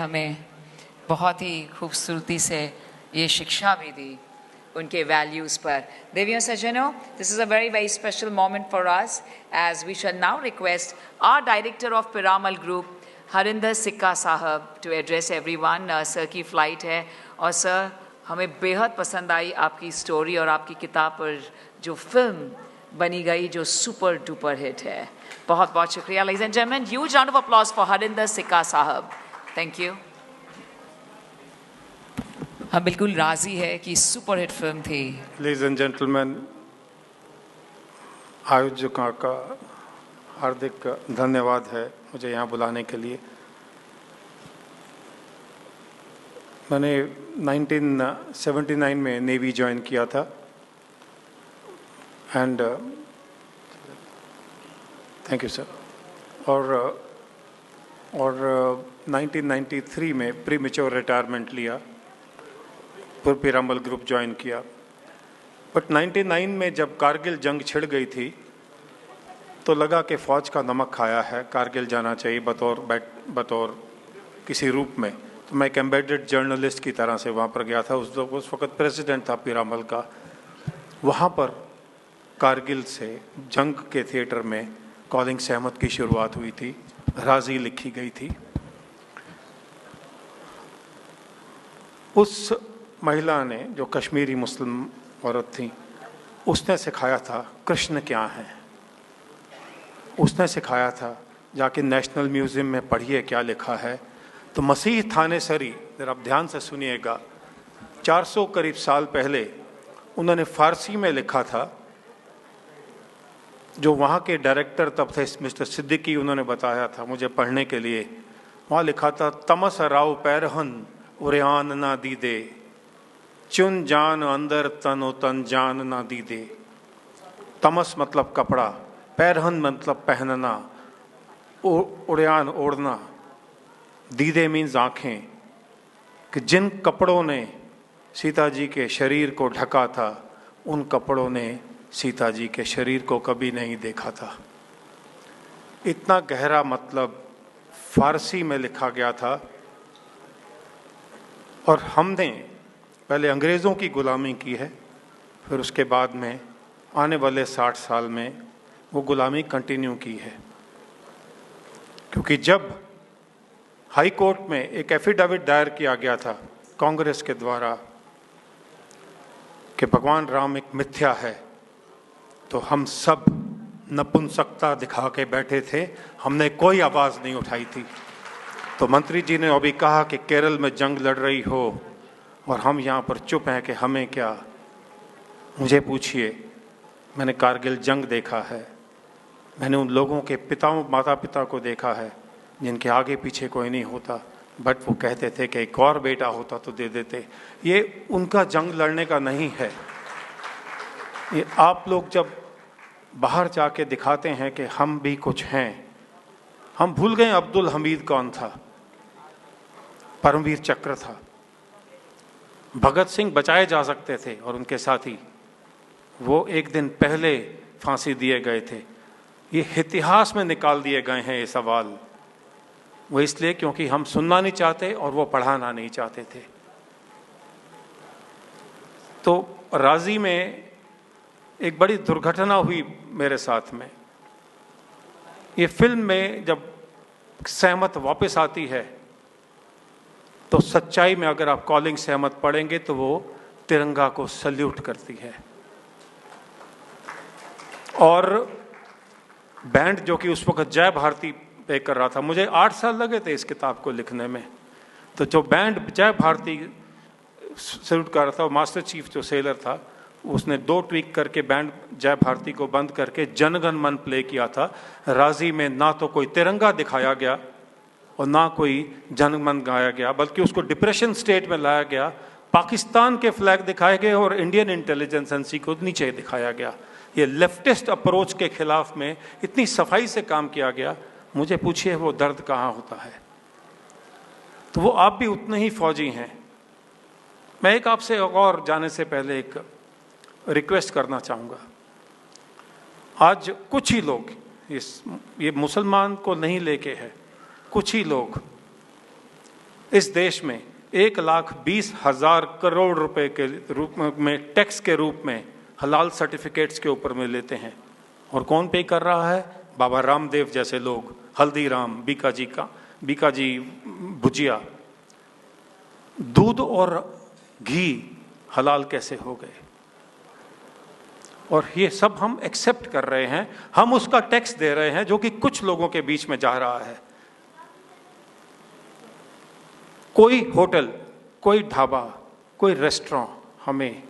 हमें बहुत ही खूबसूरती से ये शिक्षा भी दी उनके वैल्यूज़ पर। देवियों सज्जनों, this is a very very special moment for us as we shall now request our director of Piramal Group, Harinder सिक्का साहब, to address everyone. सर की फ्लाइट है और सर हमें बेहद पसंद आई आपकी स्टोरी और आपकी किताब पर जो फिल्म बनी गई जो सुपर डुपर हिट है। बहुत बहुत शुक्रिया। Ladies and gentlemen, huge round of applause for Harinder सिक्का साहब। Thank you. हम बिल्कुल राजी है कि सुपर हिट फिल्म थी। Ladies and gentlemen, आयोजकों का हार्दिक धन्यवाद है मुझे यहाँ बुलाने के लिए। मैंने 1979 में नेवी ज्वाइन किया था एंड थैंक यू सर। और 1993 में प्री मैच्योर रिटायरमेंट लिया, फिर पिरामल ग्रुप ज्वाइन किया। बट 99 में जब कारगिल जंग छिड़ गई थी तो लगा कि फ़ौज का नमक खाया है, कारगिल जाना चाहिए बतौर किसी रूप में। तो मैं एक एम्बेडेड जर्नलिस्ट की तरह से वहाँ पर गया था। उस वक्त प्रेसिडेंट था पिरामल का। वहाँ पर कारगिल से जंग के थिएटर में कॉलिंग सहमत की शुरुआत हुई थी, राजी लिखी गई थी। उस महिला ने, जो कश्मीरी मुस्लिम औरत थी, उसने सिखाया था कृष्ण क्या है। उसने सिखाया था जाके नेशनल म्यूज़ियम में पढ़िए क्या लिखा है। तो मसीह थानेसरी, जरा आप ध्यान से सुनिएगा, 400 करीब साल पहले उन्होंने फ़ारसी में लिखा था। जो वहाँ के डायरेक्टर तब थे मिस्टर सिद्दीकी, उन्होंने बताया था मुझे पढ़ने के लिए। वहाँ लिखा था, तमस राव पैरहन उरियान ना दी दे, चुन जान अंदर तनो तन जान ना दी दे। तमस मतलब कपड़ा, पैरहन मतलब पहनना, उड़ियान ओढ़ना, दीदे मीन्स आँखें, कि जिन कपड़ों ने सीता जी के शरीर को ढका था उन कपड़ों ने सीता जी के शरीर को कभी नहीं देखा था। इतना गहरा मतलब फारसी में लिखा गया था। और हमने पहले अंग्रेज़ों की गुलामी की है, फिर उसके बाद में आने वाले 60 साल में वो गुलामी कंटिन्यू की है। क्योंकि जब हाई कोर्ट में एक एफिडेविट दायर किया गया था कांग्रेस के द्वारा कि भगवान राम एक मिथ्या है, तो हम सब नपुंसकता दिखा के बैठे थे, हमने कोई आवाज़ नहीं उठाई थी। तो मंत्री जी ने अभी कहा कि केरल में जंग लड़ रही हो और हम यहाँ पर चुप हैं कि हमें क्या। मुझे पूछिए, मैंने कारगिल जंग देखा है, मैंने उन लोगों के माता पिता को देखा है जिनके आगे पीछे कोई नहीं होता, बट वो कहते थे कि एक और बेटा होता तो दे देते। ये उनका जंग लड़ने का नहीं है। ये आप लोग जब बाहर जाके दिखाते हैं कि हम भी कुछ हैं, हम भूल गए अब्दुल हमीद कौन था, परमवीर चक्र था। भगत सिंह बचाए जा सकते थे और उनके साथी, वो एक दिन पहले फांसी दिए गए थे। ये इतिहास में निकाल दिए गए हैं ये सवाल, वो इसलिए क्योंकि हम सुनना नहीं चाहते और वो पढ़ाना नहीं चाहते थे। तो राजी में एक बड़ी दुर्घटना हुई मेरे साथ में। ये फिल्म में जब सहमत वापस आती है तो सच्चाई में अगर आप कॉलिंग सहमत पढ़ेंगे तो वो तिरंगा को सल्यूट करती है। और बैंड जो कि उस वक्त जय भारती पे कर रहा था, मुझे 8 साल लगे थे इस किताब को लिखने में। तो जो बैंड जय भारती सल्यूट कर रहा था, मास्टर चीफ जो सेलर था, उसने 2 ट्वीक करके बैंड जय भारती को बंद करके जनगण मन प्ले किया था। राजी में ना तो कोई तिरंगा दिखाया गया और ना कोई जनगण गाया गया, बल्कि उसको डिप्रेशन स्टेट में लाया गया। पाकिस्तान के फ्लैग दिखाए गए और इंडियन इंटेलिजेंस एजेंसी को नीचे दिखाया गया। ये लेफ्टिस्ट अप्रोच के खिलाफ में इतनी सफाई से काम किया गया। मुझे पूछिए वो दर्द कहाँ होता है। तो वो आप भी उतने ही फौजी हैं। मैं एक आपसे और जाने से पहले एक रिक्वेस्ट करना चाहूँगा। आज कुछ ही लोग, ये मुसलमान को नहीं लेके है, कुछ ही लोग इस देश में 1,20,000 करोड़ रुपए के रूप में टैक्स के रूप में हलाल सर्टिफिकेट्स के ऊपर में लेते हैं। और कौन पे कर रहा है? बाबा रामदेव जैसे लोग, हल्दीराम, बीकाजी भुजिया। दूध और घी हलाल कैसे हो गए? और ये सब हम एक्सेप्ट कर रहे हैं, हम उसका टैक्स दे रहे हैं जो कि कुछ लोगों के बीच में जा रहा है। कोई होटल, कोई ढाबा, कोई रेस्टोरेंट हमें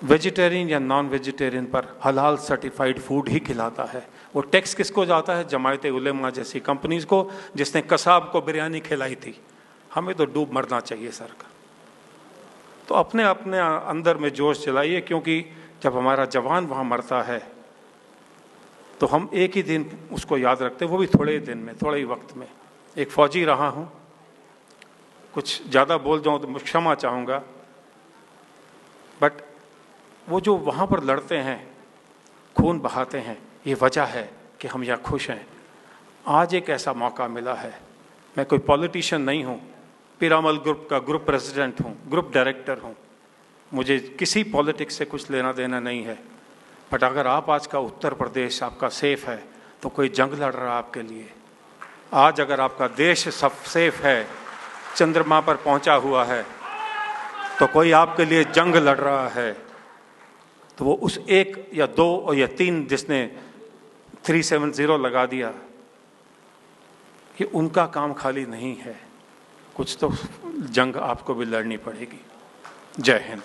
वेजिटेरियन या नॉन वेजिटेरियन पर हलाल सर्टिफाइड फूड ही खिलाता है। वो टैक्स किसको जाता है? जमायते उलेमा जैसी कंपनीज को, जिसने कसाब को बिरयानी खिलाई थी। हमें तो डूब मरना चाहिए सर का। तो अपने अपने अंदर में जोश चलाइए, क्योंकि जब हमारा जवान वहाँ मरता है तो हम एक ही दिन उसको याद रखते हैं, वो भी थोड़े ही दिन में, थोड़े ही वक्त में। एक फौजी रहा हूँ, कुछ ज़्यादा बोल जाऊँ तो क्षमा चाहूँगा, बट वो जो वहाँ पर लड़ते हैं, खून बहाते हैं, ये वजह है कि हम यहाँ खुश हैं। आज एक ऐसा मौका मिला है। मैं कोई पॉलिटिशियन नहीं हूँ, पीरामल ग्रुप का ग्रुप प्रेसिडेंट हूँ, ग्रुप डायरेक्टर हूँ, मुझे किसी पॉलिटिक्स से कुछ लेना देना नहीं है। बट अगर आप आज का उत्तर प्रदेश आपका सेफ है तो कोई जंग लड़ रहा है आपके लिए। आज अगर आपका देश सब सेफ है, चंद्रमा पर पहुंचा हुआ है, तो कोई आपके लिए जंग लड़ रहा है, तो वो उस 1 या 2 या 3 जिसने 370 लगा दिया, कि उनका काम खाली नहीं है। कुछ तो जंग आपको भी लड़नी पड़ेगी। जय हिंद।